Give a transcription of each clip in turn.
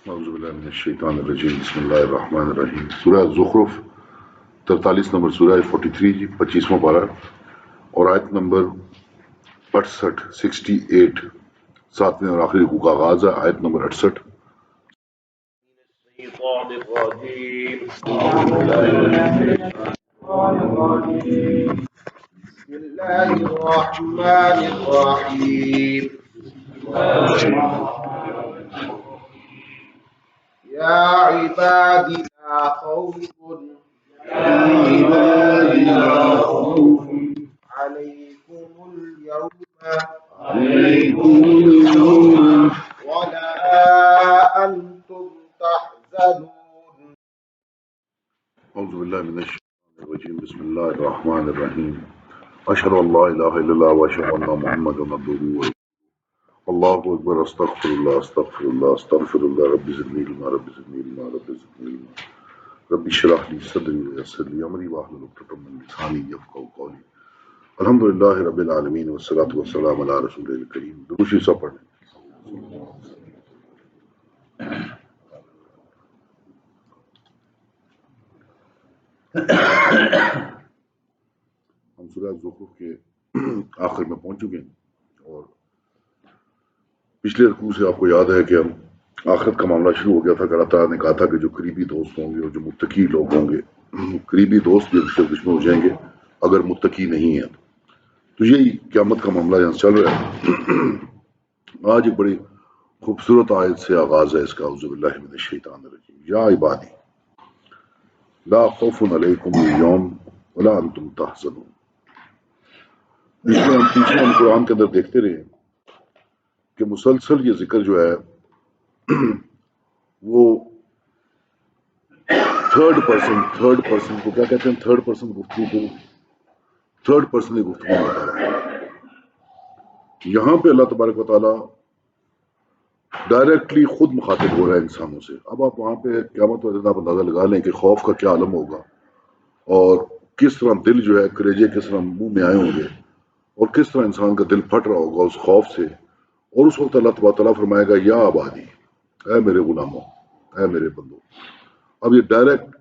اعوذ باللہ من الشیطان الرجیم بسم اللہ الرحمن الرحیم سورہ زخرف 43 نمبر سورہ 43 جی 25واں پارہ اور آیت نمبر 68 ساتویں اور آخری رکوع کا آغاز ہے آیت نمبر 68 الشيطان الرجيم بسم الله الرحمن الرحيم يا عبادي لا خوف عليكم اليوم ولا أنتم تحزنون اعوذ باللہ من الشیطان الرجیم بسم اللہ الرحمن الرحیم اشہد ان لا الہ الا اللہ واشہد ان محمدا عبدہ ورسولہ اللہ اکبر استغفر اللہ استغفر اللہ استغفر اللہ رب زدنی علما رب زدنی علما رب زدنی علما رب اشرح لی صدری ویسر لی امری واحلل عقدۃ من لسانی یفقهوا قولی الحمدللہ رب العالمین والصلاۃ والسلام علی رسول الکریم درود شریف سب پڑھ لیں ہم سورہ زخرف کے آخر میں پہنچ چکے ہیں اور پچھلے رکوع سے آپ کو یاد ہے کہ ہم آخرت کا معاملہ شروع ہو گیا تھا کہ اللہ تعالیٰ نے کہا تھا کہ جو قریبی دوست ہوں گے اور جو متقی لوگ ہوں گے قریبی دوست بھی ایک دشمن ہو جائیں گے اگر متقی نہیں ہیں تو یہی قیامت کا معاملہ یہاں چل رہا ہے آج ایک بڑی خوبصورت آیت سے آغاز ہے اس کا اعوذ باللہ من الشیطان الرجیم یا عبادی لا خوف علیکم اليوم ولا انتم تحزنون پیچھے ہم قرآن کے اندر دیکھتے رہے کہ مسلسل یہ ذکر جو ہے وہ تھرڈ پرسن کو کیا کہتے ہیں تھرڈ پرسن گفتگو کو تھرڈ پرسن گفتگو میں بتا رہا ہے یہاں پہ اللہ تبارک و تعالیٰ ڈائریکٹلی خود مخاطب ہو رہا ہے انسانوں سے اب آپ وہاں پہ قیامت والے آپ اندازہ لگا لیں کہ خوف کا کیا عالم ہوگا اور کس طرح دل جو ہے کلیجے کس طرح منہ میں آئے ہوں گے اور کس طرح انسان کا دل پھٹ رہا ہوگا اس خوف سے اور اس وقت اللہ تبارک و تعالیٰ فرمائے گا یا عبادی اے میرے غلاموں اے میرے بندوں اب یہ ڈائریکٹ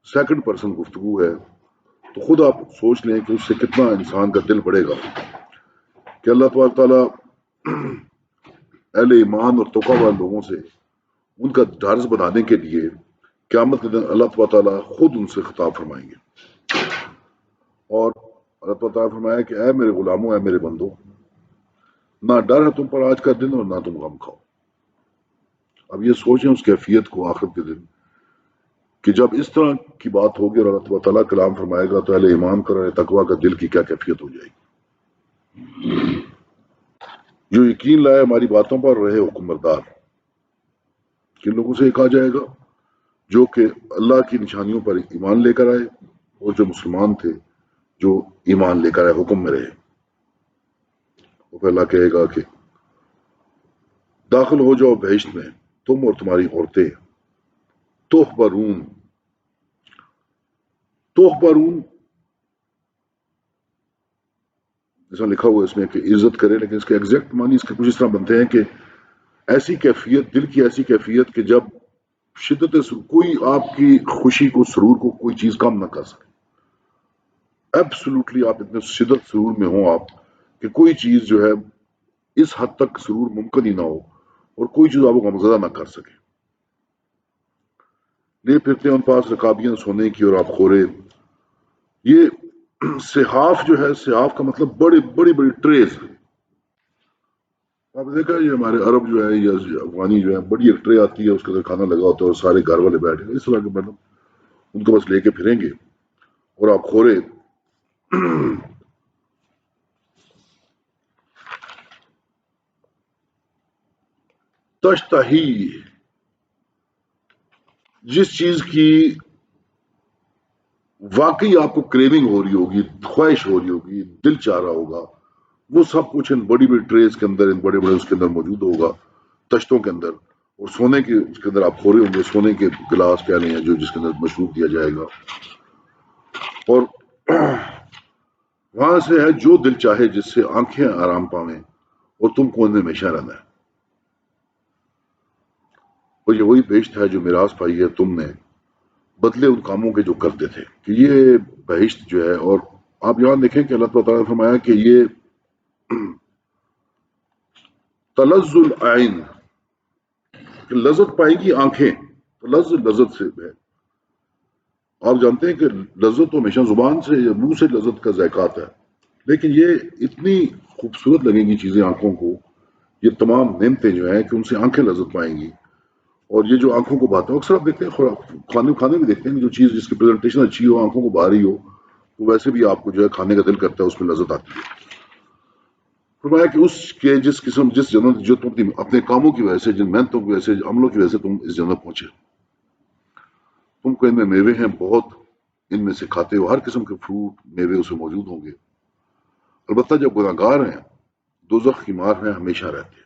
سیکنڈ پرسن گفتگو ہے تو خود آپ سوچ لیں کہ اس سے کتنا انسان کا دل بڑھے گا کہ اللہ تبارک تعالیٰ اہل ایمان اور تقوی والے لوگوں سے ان کا ڈھارس بنانے کے لیے قیامت کے دن اللہ تبارک تعالیٰ خود ان سے خطاب فرمائیں گے اور اللہ تبارک تعالیٰ فرمایا کہ اے میرے غلاموں اے میرے بندوں نہ ڈر ہے تم پر آج کا دن اور نہ تم غم کھاؤ اب یہ سوچیں اس کیفیت کو آخر کے دن کہ جب اس طرح کی بات ہوگی اور اللہ تعالیٰ کلام فرمائے گا تو اہل ایمان کا اور تقویٰ کا دل کی کیا کیفیت ہو جائے گی جو یقین لائے ہماری باتوں پر رہے حکم بردار کن لوگوں سے کہا جائے گا جو کہ اللہ کی نشانیوں پر ایمان لے کر آئے اور جو مسلمان تھے جو ایمان لے کر آئے حکم میں رہے وہ پھر اللہ کہے گا کہ داخل ہو جاؤ بہشت میں تم اور تمہاری عورتیں تحبرون جیسا لکھا ہوا اس میں کہ عزت کرے لیکن اس کے ایگزیکٹ معنی اس کے کچھ اس طرح بنتے ہیں کہ ایسی کیفیت دل کی ایسی کیفیت کہ جب شدت کوئی آپ کی خوشی کو سرور کو کوئی چیز کم نہ کر سکے ایبسولوٹلی آپ اتنے شدت سرور میں ہوں آپ کہ کوئی چیز جو ہے اس حد تک سرور ممکن ہی نہ ہو اور کوئی چیز آپ کو غمزدہ نہ کر سکے لے پھرتے ہیں ان پاس رکابیاں سونے کی اور آپ خورے یہ صحاف جو ہے صحاف کا مطلب بڑی بڑی بڑی ٹریز آپ دیکھا یہ ہمارے عرب جو ہے یا افغانی جو ہے بڑی ایک ٹرے آتی ہے اس کے اندر کھانا لگا ہوتا ہے اور سارے گھر والے بیٹھے اس طرح کے مطلب ان کو بس لے کے پھریں گے اور آپ خورے تشتہی جس چیز کی واقعی آپ کو کریونگ ہو رہی ہوگی خواہش ہو رہی ہوگی دل چاہ رہا ہوگا وہ سب کچھ ان بڑی بڑی ٹریز کے اندر ان بڑے بڑے اس کے اندر موجود ہوگا تشتوں کے اندر اور سونے کے اس کے اندر آپ خورے ہوں گے سونے کے گلاس پیالے ہیں جو جس کے اندر مشروب دیا جائے گا اور وہاں سے ہے جو دل چاہے جس سے آنکھیں آرام پاویں اور تم کو ان میں ہمیشہ رہنا ہے اور یہ وہی بہشت ہے جو میراث پائی ہے تم نے بدلے ان کاموں کے جو کرتے تھے، کہ یہ بہشت جو ہے. اور آپ یہاں دیکھیں کہ اللہ تعالیٰ نے فرمایا کہ یہ تلذ العین، کہ لذت پائے گی آنکھیں. تلذ لذت سے ہے. آپ جانتے ہیں کہ لذت تو ہمیشہ زبان سے یا منہ سے لذت کا ذائقہ آتا ہے، لیکن یہ اتنی خوبصورت لگیں گی چیزیں آنکھوں کو، یہ تمام نعمتیں جو ہیں کہ ان سے آنکھیں لذت پائیں گی. اور یہ جو آنکھوں کو بھاتا ہے، اکثر آپ دیکھتے ہیں کھانے میں دیکھتے ہیں کہ جو چیز جس کی پریزنٹیشن اچھی ہو، آنکھوں کو بھا رہی ہو، تو ویسے بھی آپ کو جو ہے کھانے کا دل کرتا ہے، اس میں لذت آتی ہے. فرمایا کہ اس کے جس جنت جو تم اپنے کاموں کی وجہ سے، جن محنتوں کی وجہ سے، عملوں کی وجہ سے تم اس جنت پہنچے، تم کو ان میں میوے ہیں بہت، ان میں سے کھاتے ہو، ہر قسم کے فروٹ میوے اسے موجود ہوں گے. البتہ جب گناہگار ہیں دوزخ کی مار میں ہمیشہ رہتے ہیں.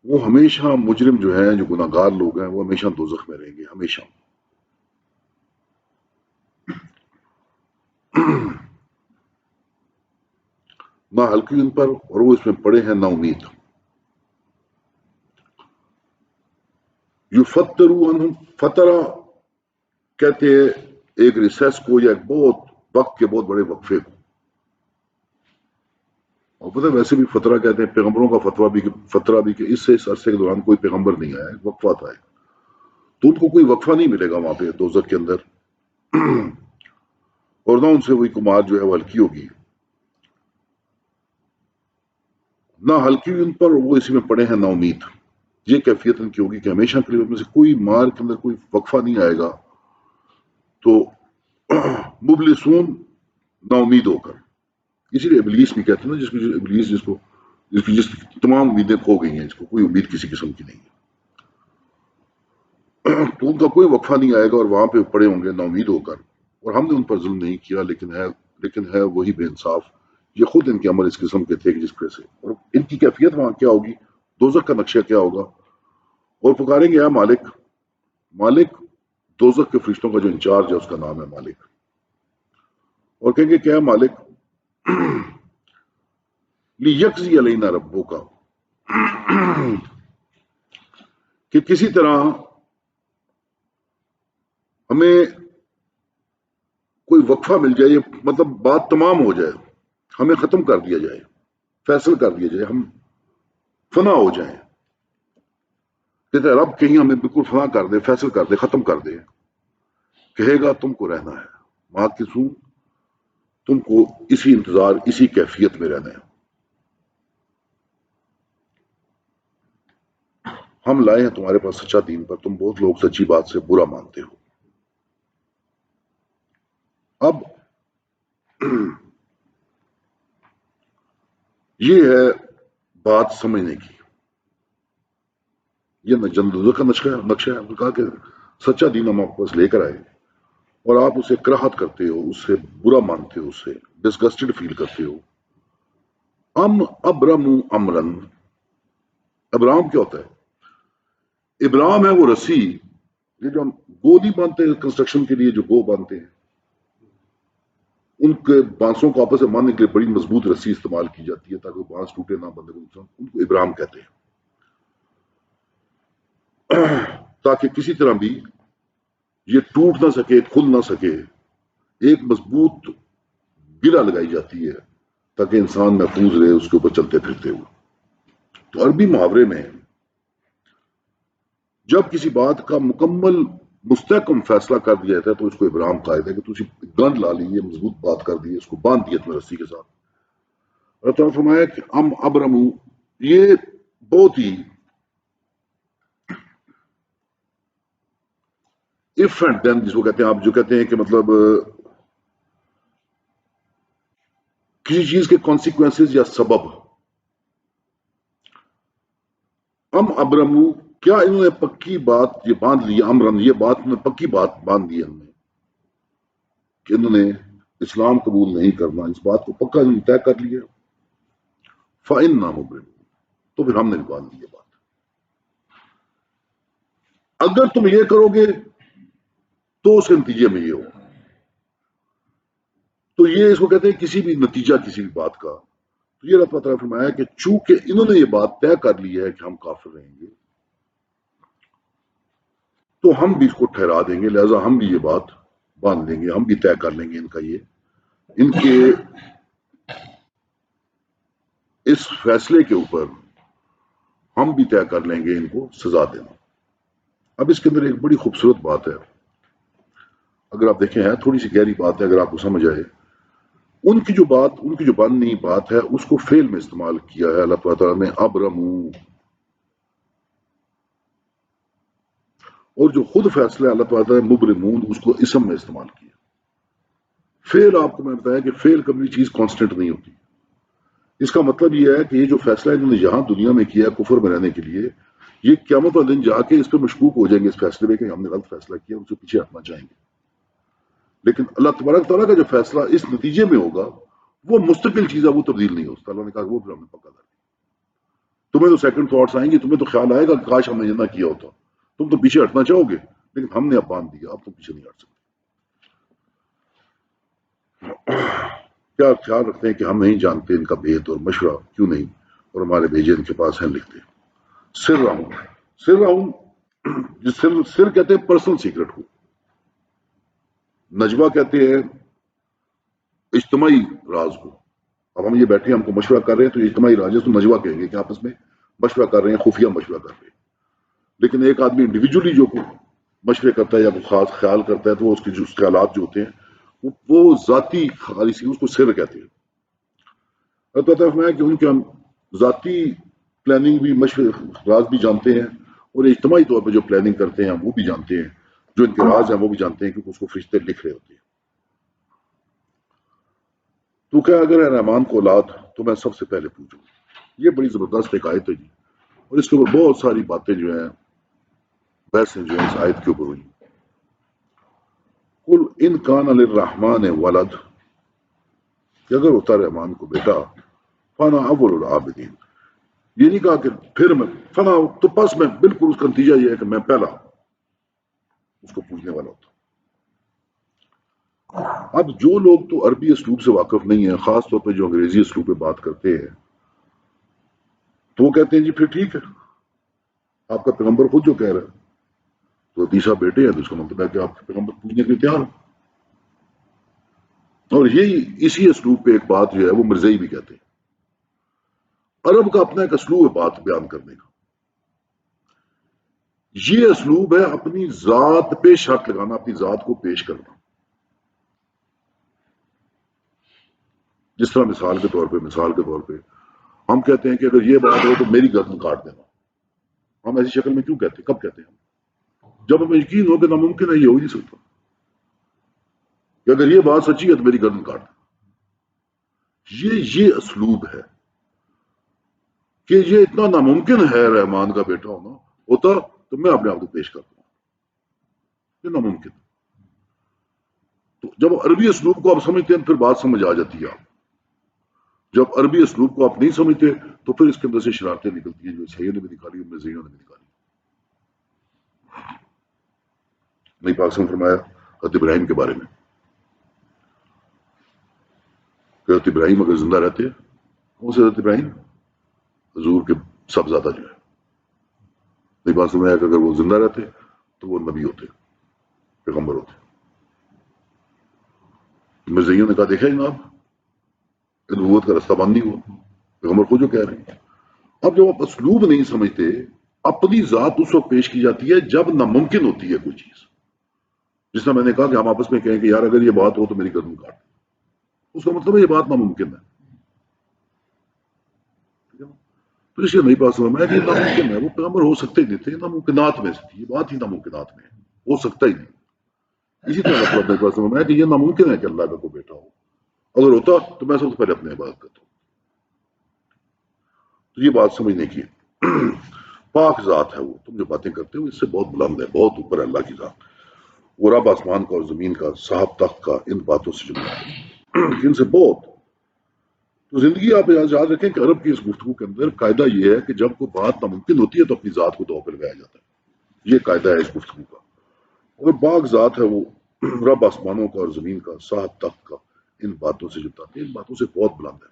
وہ ہمیشہ مجرم جو ہیں، جو گناہگار لوگ ہیں، وہ ہمیشہ دوزخ میں رہیں گے، ہمیشہ. نہ ہلکی ان پر، اور وہ اس میں پڑے ہیں نہ امید. یفتروا عنہم، فترہ کہتے ہیں ایک ریسیس کو یا ایک بہت وقت کے بہت بڑے وقفے کو. اور پتہ ہے ویسے بھی فترہ کہتے ہیں پیغمبروں کا فترہ بھی کہ اس سے اس عرصے کے دوران کوئی پیغمبر نہیں آیا، وقفہ تھا. تو ان کو کوئی وقفہ نہیں ملے گا وہاں پہ دوزخ کے اندر، اور نہ ان سے وہی کمار جو ہے وہ ہلکی ہوگی. نہ ہلکی ان پر، وہ اسی میں پڑے ہیں نہ امید. یہ کیفیت ان کی ہوگی کہ ہمیشہ کے لیے ان میں سے کوئی مار کے اندر کوئی وقفہ نہیں آئے گا. تو مبلسون، نا امید ہو کر. اسی لیے ابلیس بھی کہتے ہیں نا، جس کی تمام امیدیں کھو گئی ہیں، اس کو کوئی امید کسی قسم کی نہیں ہے. تو ان کا کوئی وقفہ نہیں آئے گا اور وہاں پہ پڑے ہوں گے نا امید ہو کر. اور ہم نے ان پر ظلم نہیں کیا، لیکن ہے وہی بے انصاف. یہ خود ان کے عمل اس قسم کے تھے کہ جس وجہ سے. اور ان کی کیفیت وہاں کیا ہوگی، دوزخ کا نقشہ کیا ہوگا. اور پکاریں گے یا مالک. مالک دوزخ کے فرشتوں کا جو انچارج ہے اس کا نام ہے مالک. اور کہیں گے کیا مالک، لیکزی علینا ربوں کا، کہ کسی طرح ہمیں کوئی وقفہ مل جائے، مطلب بات تمام ہو جائے، ہمیں ختم کر دیا جائے، فیصل کر دیا جائے، ہم فنا ہو جائیں. کہتے رب کہیں ہمیں بالکل فنا کر دے، فیصل کر دے، ختم کر دے. کہے گا تم کو رہنا ہے، ماں کسوں، تم کو اسی انتظار، اسی کیفیت میں رہنا ہے. ہم لائے ہیں تمہارے پاس سچا دین پر، تم بہت لوگ سچی بات سے برا مانتے ہو. اب یہ ہے بات سمجھنے کی. یہ جنت کا نقشہ ہے. کہا کہ سچا دین ہم آپ کے پاس لے کر آئے اور آپ اسے کراہت کرتے ہو، اس سے برا مانتے ہو، اس سے ڈسگسٹڈ فیل کرتے ہو. ابرم امرن، ابرام کیا ہوتا ہے؟ ابرام ہے وہ رسی، یہ جو ہم گو نہیں باندھتے کنسٹرکشن کے لیے، جو گو باندھتے ہیں، ان کے بانسوں کو آپس میں باندھنے کے لیے بڑی مضبوط رسی استعمال کی جاتی ہے تاکہ وہ بانس ٹوٹے نہ، بندے کو نقصان. ان کو ابرام کہتے ہیں. تاکہ کسی طرح بھی یہ ٹوٹ نہ سکے، کھل نہ سکے. ایک مضبوط گرہ لگائی جاتی ہے تاکہ انسان محفوظ رہے اس کے اوپر چلتے پھرتے ہوئے. تو عربی محاورے میں جب کسی بات کا مکمل مستحکم فیصلہ کر دیا جاتا ہے تو اس کو ابرام کہا جاتا ہے، کہ تھی گند لا لی، یہ مضبوط بات کر دی، اس کو باندھ دیا تمہیں رسی کے ساتھ. اللہ تعالیٰ فرمایا کہ ابرمو، یہ بہت ہی اف اینڈ دین جس کو کہتے ہیں، آپ جو کہتے ہیں کہ مطلب کسی چیز کے کانسیکوینسز یا سبب. ابرمو، کیا انہوں نے پکی بات یہ باندھ لی، امرن یہ بات انہوں نے پکی بات باندھ دی ہم نے، کہ انہوں نے اسلام قبول نہیں کرنا، اس بات کو پکا انہوں نے طے کر لیا. فَإِنَّا مُبْرِمُونَ، تو پھر ہم نے بھی باندھ لی یہ بات. اگر تم یہ کرو گے تو اس کے نتیجے میں یہ ہو. تو یہ اس کو کہتے ہیں کسی بھی نتیجہ کسی بھی بات کا تو یہ اللہ تعالیٰ نے فرمایا کہ چونکہ انہوں نے یہ بات طے کر لی ہے کہ ہم کافر رہیں گے تو ہم بھی اس کو ٹھہرا دیں گے، لہذا ہم بھی یہ بات باندھ لیں گے، ہم بھی طے کر لیں گے ان کا یہ ان کے اس فیصلے کے اوپر ہم بھی طے کر لیں گے ان کو سزا دینا۔ اب اس کے اندر ایک بڑی خوبصورت بات ہے، اگر آپ دیکھیں ہے تھوڑی سی گہری بات ہے، اگر آپ کو سمجھ آئے، ان کی جو بننی بات ہے اس کو فعل میں استعمال کیا ہے اللہ تعالیٰ نے، ابرمو، اور جو خود فیصلہ اللہ تعالیٰ نے مبرمون اس کو اسم میں استعمال کیا۔ فعل آپ کو میں بتایا کہ فعل کبھی چیز کانسٹنٹ نہیں ہوتی، اس کا مطلب یہ ہے کہ یہ جو فیصلہ انہوں نے یہاں دنیا میں کیا کفر میں رہنے کے لیے، یہ قیامت والے دن جا کے اس پہ مشکوک ہو جائیں گے اس فیصلے میں کہ ہم نے غلط فیصلہ کیا، اس سے پیچھے ہٹنا چاہیں گے۔ لیکن اللہ تبارک تعالیٰ کا جو فیصلہ اس نتیجے میں ہوگا وہ مستقل چیز ہے، وہ تبدیل نہیں ہو سکتا۔ اللہ نے کہا وہ پھر ہم نے پکا کر دیا۔ تمہیں تو سیکنڈ تھاٹس آئیں گے، تمہیں تو خیال آئے گا کہ کاش ہم نے یہ نہ کیا ہوتا، تم تو پیچھے ہٹنا چاہو گے، لیکن ہم نے اب باندھ دیا، اب تم پیچھے نہیں ہٹ سکتے۔ کیا خیال رکھتے ہیں کہ ہم نہیں جانتے ان کا بھید اور مشورہ کیوں نہیں، اور ہمارے بھیجے ان کے پاس ہیں لکھتے سر رہوں سر کہتے ہیں پرسنل سیکرٹ کو، نجوہ کہتے ہیں اجتماعی راز کو۔ اب ہم یہ بیٹھے ہم کو مشورہ کر رہے ہیں تو یہ اجتماعی راز ہے، تو نجوہ کہیں گے کہ آپس میں مشورہ کر رہے ہیں، خفیہ مشورہ کر رہے ہیں۔ لیکن ایک آدمی انڈیویجولی جو مشورے کرتا ہے یا کوئی خاص خیال کرتا ہے تو وہ اس کے جو خیالات جو ہوتے ہیں وہ ذاتی خالص، اس کو سر کہتے ہیں۔ فرمایا کہ ان کے ہم ذاتی پلاننگ بھی مشورے راز بھی جانتے ہیں، اور اجتماعی طور پہ جو پلاننگ کرتے ہیں ہم وہ بھی جانتے ہیں، جو ان کے راز ہیں وہ بھی جانتے ہیں، کیونکہ اس کو فرشتے لکھ رہے ہوتے ہیں۔ تو کیا اگر ہے رحمان کو اولاد تو میں سب سے پہلے پوچھوں، یہ بڑی زبردست ایک آیت ہے جی، اور اس کے اوپر بہت ساری باتیں جو ہیں بحثیں جو ہیں اس آیت کے اوپر ہوئی۔ قل ان کان للرحمن ولد، کہ اگر ہوتا رحمان کو بیٹا، فانا اول العابدین، یہ نہیں کہا کہ پھر میں فنا تو پس میں، بالکل اس کا نتیجہ یہ ہے کہ میں پہلا اس کو پوچھنے والا ہوتا۔ اب جو لوگ تو عربی اسلوب سے واقف نہیں ہیں، خاص طور پہ جو انگریزی اسلوب پہ بات کرتے ہیں، تو وہ کہتے ہیں جی پھر ٹھیک ہے، آپ کا پیغمبر خود جو کہہ رہا ہے تو عیسیٰ بیٹے ہیں، تو اس کا مطلب ہے کہ آپ کے پیغمبر پوچھنے کے لیے تیار ہیں۔ اور یہی اسی اسلوب پہ ایک بات جو ہے وہ مرزائی بھی کہتے ہیں۔ عرب کا اپنا ایک اسلوب ہے بات بیان کرنے کا، یہ اسلوب ہے اپنی ذات پہ شرط لگانا، اپنی ذات کو پیش کرنا۔ جس طرح مثال کے طور پہ ہم کہتے ہیں کہ اگر یہ بات ہو تو میری گردن کاٹ دینا۔ ہم ایسی شکل میں کیوں کہتے ہیں؟ کب کہتے ہیں؟ جب ہمیں یقین ہو کہ ناممکن ہے، یہ ہو ہی نہیں سکتا، کہ اگر یہ بات سچی ہے تو میری گردن کاٹ دینا۔ یہ اسلوب ہے کہ یہ اتنا ناممکن ہے رحمان کا بیٹا ہوتا تو میں اپنے آپ کو پیش کرتا ہوں، یہ ناممکن۔ تو جب عربی اسلوب کو آپ سمجھتے ہیں پھر بات سمجھ آ جاتی ہے۔ آپ جب عربی اسلوب کو آپ نہیں سمجھتے تو پھر اس کے اندر سے شرارتیں نکلتی ہیں، جو صحیح نے بھی نکالی، مرزائیوں نے بھی نکالی۔ نبی پاک صلی اللہ علیہ وسلم نے فرمایا حضرت ابراہیم کے بارے میں کہ حضرت ابراہیم اگر زندہ رہتے، کون سے حضرت ابراہیم؟ حضور کے صاحبزادہ جو ہے، نبی پاک صلی اللہ علیہ وسلم نے فرمایا کہ اگر وہ زندہ رہتے تو وہ نبی ہوتے، پیغمبر ہوتے۔ مرزائیوں نے کہا دیکھا جناب، نبوت کا رستہ بند نہیں ہوا، پیغمبر خود جو کہہ رہے ہیں۔ اب جب آپ اسلوب نہیں سمجھتے، اپنی ذات اس وقت پیش کی جاتی ہے جب ناممکن ہوتی ہے کوئی چیز۔ جس طرح میں نے کہا کہ ہم آپس میں کہیں کہ یار اگر یہ بات ہو تو میری گردن کاٹ، اس کا مطلب ہے یہ بات ناممکن ہے۔ تو اس لیے نہیں پاس ہوا میں کہ یہ ناممکن ہے، وہ پیغمبر ہو سکتے ہی نہیں تھے، ناممکنات میں سے تھی، یہ بات ہی ناممکنات میں ہے، ہو سکتا ہی نہیں۔ اسی طرح مطلب نہیں پاس ہوا میں کہ یہ ناممکن ہے کہ اللہ کا کوئی بیٹا ہو، اگر ہوتا تو میں سب سے پہلے اپنے عبادت کرتا ہوں۔ تو یہ بات سمجھنے کی پاک ذات ہے وہ، تم جو باتیں کرتے ہو اس سے بہت بلند ہے، بہت اوپر ہے اللہ کی ذات۔ وہ رب آسمان کا اور زمین کا، صاحب تخت کا، ان باتوں سے جو ان سے بہت۔ تو زندگی آپ یاد رکھیں کہ عرب کی اس گفتگو کے اندر قاعدہ یہ ہے کہ جب کوئی بات ناممکن ہوتی ہے تو اپنی ذات کو دو پہ لگایا جاتا ہے، یہ قاعدہ ہے اس گفتگو کا۔ اور پاک ذات ہے وہ رب آسمانوں کا اور زمین کا، صاحب تخت کا، ان باتوں سے جو بتاتے ہیں، ان باتوں سے بہت بلند ہے۔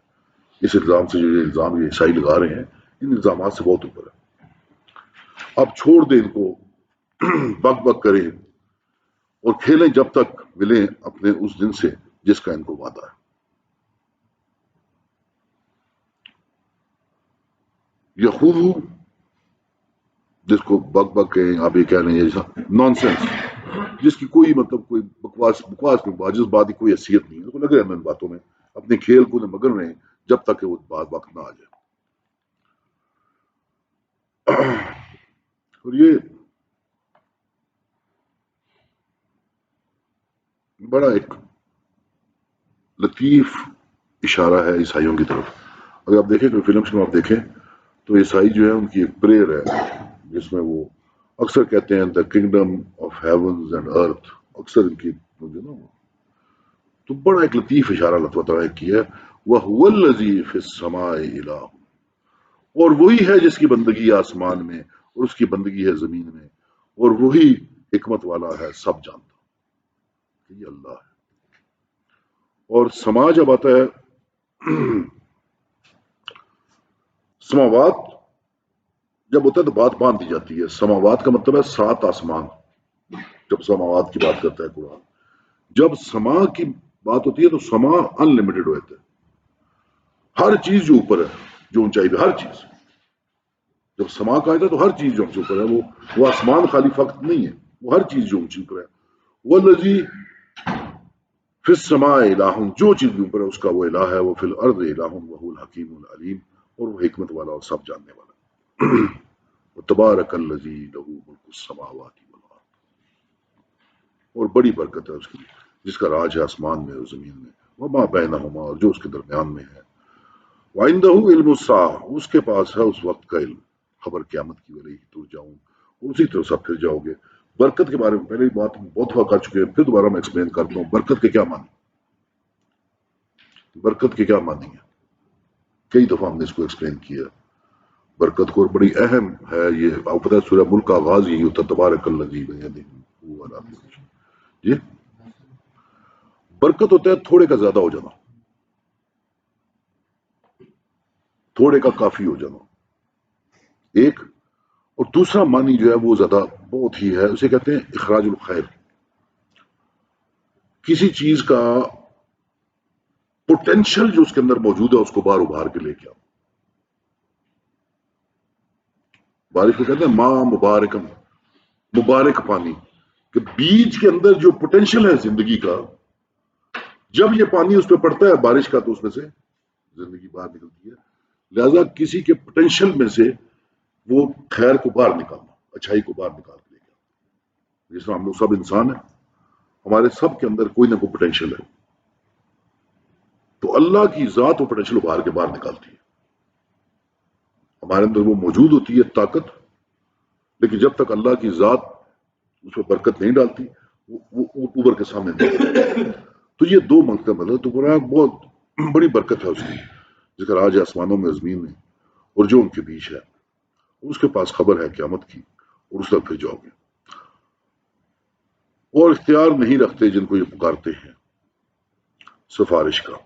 اس الزام سے جو یہ الزام یہ عیسائی لگا رہے ہیں ان الزامات سے بہت اوپر ہے. اب چھوڑ دیں ان کو، بک بک کریں اور کھیلیں جب تک ملیں اپنے اس دن سے جس کا ان کو وعدہ ہے. یخوضو جس کو بک بک کہیں آپ یہ کہہ رہے ہیں نان سینس، جس کی کوئی مطلب کوئی بکواس میں جس بات کی کوئی حیثیت نہیں ہے، تو لگے ہمیں ان باتوں میں اپنے کھیل کو مگن رہے جب تک کہ وہ بات وقت نہ آ جائے. اور یہ بڑا ایک لطیف اشارہ ہے عیسائیوں کی طرف. اگر آپ دیکھیں کوئی فلمس میں آپ دیکھیں تو عیسائی جو ہے ان کی ایک پریئر ہے جس میں وہ اکثر کہتے ہیں the kingdom of heavens and earth, اکثر ان کی تو بڑا ایک لطیف اشارہ اللہ تعالیٰ نے کیا ہے، وَهُوَ الَّذِي فِي السَّمَاءِ إِلَٰهٌ، اور وہی ہے جس کی بندگی آسمان میں اور اس کی بندگی ہے زمین میں، اور وہی حکمت والا ہے سب جانتا کہ یہ اللہ ہے. اور سما جب آتا ہے سماوات جب ہوتا ہے تو بات باندھ دی جاتی ہے. سماوات کا مطلب ہے 7 آسمان. جب سماوات کی بات کرتا ہے قرآن، جب سما کی بات ہوتی ہے تو سما ان لمیٹڈ ہوتا ہے، ہر چیز جو اوپر ہے، جو اونچائی پہ ہر چیز. جب سما کا آتا ہے تو ہر چیز جو ہم سے اوپر ہے، وہ آسمان خالی فقط نہیں ہے، وہ ہر چیز جو اونچی اوپر ہے. والذی فی السماء الہ، جو چیز بھی اوپر ہے اس کا وہ الہ ہے. وہ فی الارض الہ وہو الحکیم العلیم، اور وہ حکمت والا اور سب جاننے والا. وتبارک الذی لہ ملک السماوات والارض، اور بڑی برکت ہے اس کی جس کا راج ہے آسمان میں اور زمین میں. وما بینہما، اور جو اس کے درمیان میں ہے. وعنده علم الساعہ، اس کے پاس ہے اس وقت کا علم، خبر قیامت کی. ولیہ ترجعون، اور اسی طرح سب پھر جاؤ گے. برکت کے بارے میں پہلے بات بہت دفعہ کر چکے ہیں، پھر دوبارہ میں ایکسپلین کرتا ہوں برکت کے کیا معنی. برکت کے کیا معنی ہے، کئی دفعہ ہم نے اس کو ایکسپلین کیا. برکت کو بڑی اہم ہے یہ آپ پتہ ہے سورہ ملک کا آغاز یہی ہوتا ہے تبارک الذی بیدہ جی. برکت ہوتا ہے تھوڑے کا زیادہ ہو جانا، تھوڑے کا کافی ہو جانا ایک. اور دوسرا معنی جو ہے وہ زیادہ بہت ہی ہے، اسے کہتے ہیں اخراج الخیر. کسی چیز کا پوٹینشل جو اس کے اندر موجود ہے اس کو باہر ابھار کے لے کے آؤ. بارش کو کہتے ہیں ماں مبارکم، مبارک پانی، کہ بیج کے اندر جو پوٹینشل ہے زندگی کا، جب یہ پانی اس پہ پڑتا ہے بارش کا تو اس میں سے زندگی باہر نکلتی ہے. لہذا کسی کے پوٹینشل میں سے وہ خیر کو باہر نکالنا، اچھائی کو باہر نکال کے لے کے آنا. جس میں ہم لوگ سب انسان ہیں، ہمارے سب کے اندر کوئی نہ کوئی پوٹینشل ہے، تو اللہ کی ذات وہ پوٹینشل ابھار کے باہر نکالتی ہے. ہمارے اندر وہ موجود ہوتی ہے طاقت، لیکن جب تک اللہ کی ذات اس پہ برکت نہیں ڈالتی وہ اوپر کے سامنے نہیں. تو یہ دو مکتب ہے. تو قرآن بہت بڑی برکت ہے اس کی جس کا راج ہے آسمانوں میں زمین میں اور جو ان کے بیچ ہے. اس کے پاس خبر ہے قیامت کی اور اس تک پھر جاؤ گے. اور اختیار نہیں رکھتے جن کو یہ پکارتے ہیں سفارش کا.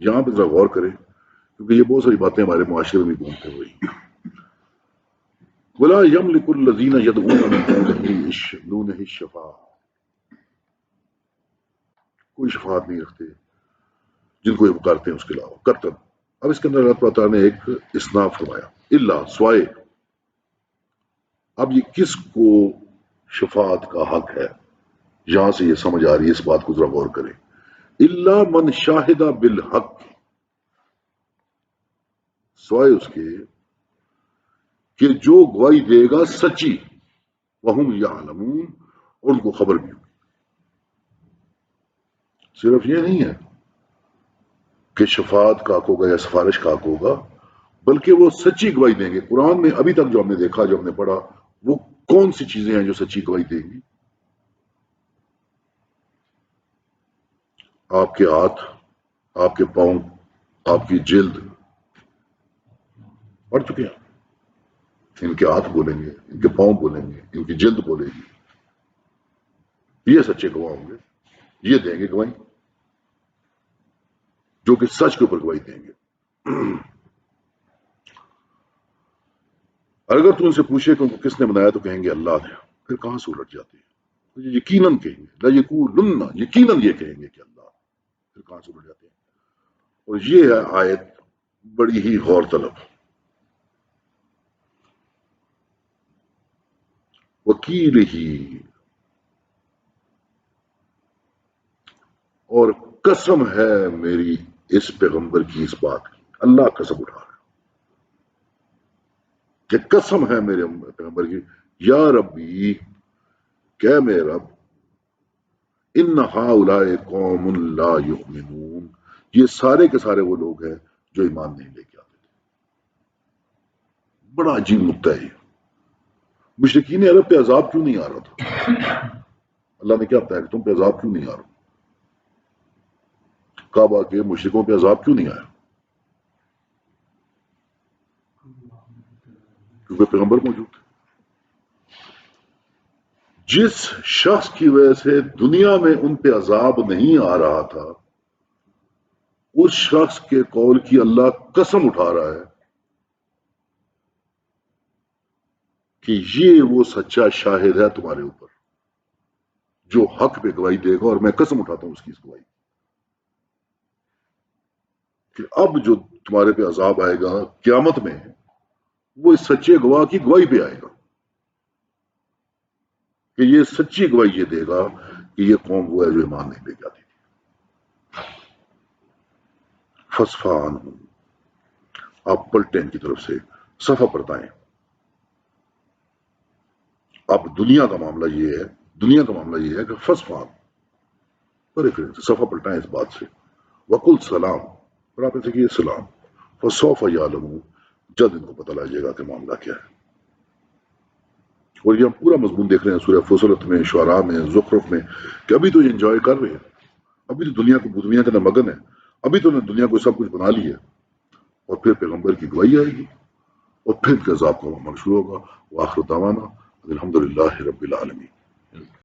یہاں پہ ذرا غور کریں کیونکہ یہ بہت ساری باتیں ہمارے معاشرے میں گھومتے ہوئی. ولا یملک الذین یدعون من دونہ الشفاعۃ، کوئی شفاعت نہیں رکھتے جن کو یہ پکارتے ہیں اس کے علاوہ. قطب، اب اس کے اندر اللہ تعالیٰ نے ایک اسنا فرمایا اللہ سوائے. اب یہ کس کو شفاعت کا حق ہے، یہاں سے یہ سمجھ آ رہی ہے. اس بات کو ذرا غور کریں. اللہ من شاہد بالحق، سوائے اس کے کہ جو گواہی دے گا سچی، وہم یعلمون، اور ان کو خبر بھی ہوگی. صرف یہ نہیں ہے کہ شفاعت کا حق ہوگا یا سفارش کا حق ہوگا، بلکہ وہ سچی گواہی دیں گے. قرآن میں ابھی تک جو ہم نے دیکھا، جو ہم نے پڑھا، وہ کون سی چیزیں ہیں جو سچی گواہی دیں گی؟ آپ کے ہاتھ، آپ کے پاؤں، آپ کی جلد. پڑھ چکے ہیں. ان کے ہاتھ بولیں گے، ان کے پاؤں بولیں گے، ان کی جلد بولے گی. یہ سچے گواہ ہوں گے، یہ دیں گے گواہی. جو کہ سچ کے اوپر گواہی دیں گے. اگر تو ان سے پوچھے کہ ان کو کس نے بنایا تو کہیں گے اللہ نے. پھر کہاں سے الٹ جاتے ہیں؟ یقیناً کہیں گے لا یقولن، یقیناً یہ کہیں گے کہ اللہ. پھر کہاں سے الٹ جاتے ہیں؟ اور یہ ہے آیت بڑی ہی غور طلب. وکیل ہی، اور قسم ہے میری اس پیغمبر کی اس بات کی. اللہ قسم اٹھا رہا ہے کہ قسم ہے میرے پیغمبر کی. یا ربی، کہ میرے رب، ان ہؤلاء قوم لا یؤمنون، یہ سارے کے سارے وہ لوگ ہیں جو ایمان نہیں لے کے آتے تھے. بڑا عجیب نقطہ ہے. مشرکین عرب پہ عذاب کیوں نہیں آ رہا تھا؟ اللہ نے کیا بتایا کہ تم پہ عذاب کیوں نہیں آ رہا؟ کعبہ کے مشرکوں پہ عذاب کیوں نہیں آیا؟ کیونکہ پیغمبر موجود تھے. جس شخص کی وجہ سے دنیا میں ان پہ عذاب نہیں آ رہا تھا، اس شخص کے قول کی اللہ قسم اٹھا رہا ہے کہ یہ وہ سچا شاہد ہے تمہارے اوپر جو حق پہ گواہی دے گا، اور میں قسم اٹھاتا ہوں اس کی اس گواہی کہ اب جو تمہارے پہ عذاب آئے گا قیامت میں، وہ اس سچے گواہ کی گواہی پہ آئے گا کہ یہ سچی گواہی یہ دے گا کہ یہ قوم وہ ہے جو ایمان نہیں لے کے آتی تھی. فصفان ہوں، آپ پلٹیں ان کی طرف سے، صفحہ پلٹائیں. اب دنیا کا معاملہ یہ ہے کہ فصفان بڑے کریں صفحہ پلٹائیں اس بات سے. وقل سلام، اور آپ ایسے کیے سلام. فسوف یعلمون، جلد ان کو پتہ لگ جائے گا کہ معاملہ کیا ہے. اور یہ ہم پورا مضمون دیکھ رہے ہیں سورہ فصلت میں، شعراء میں، زخرف میں، کہ ابھی تو یہ انجوائے کر رہے ہیں، ابھی تو دنیا کے اندر مگن ہے، ابھی تو نے دنیا کو سب کچھ بنا لی ہے. اور پھر پیغمبر کی گواہی آئے گی اور پھر عذاب کا معاملہ شروع ہوگا. وآخر دعوانا الحمدللہ رب العالمین.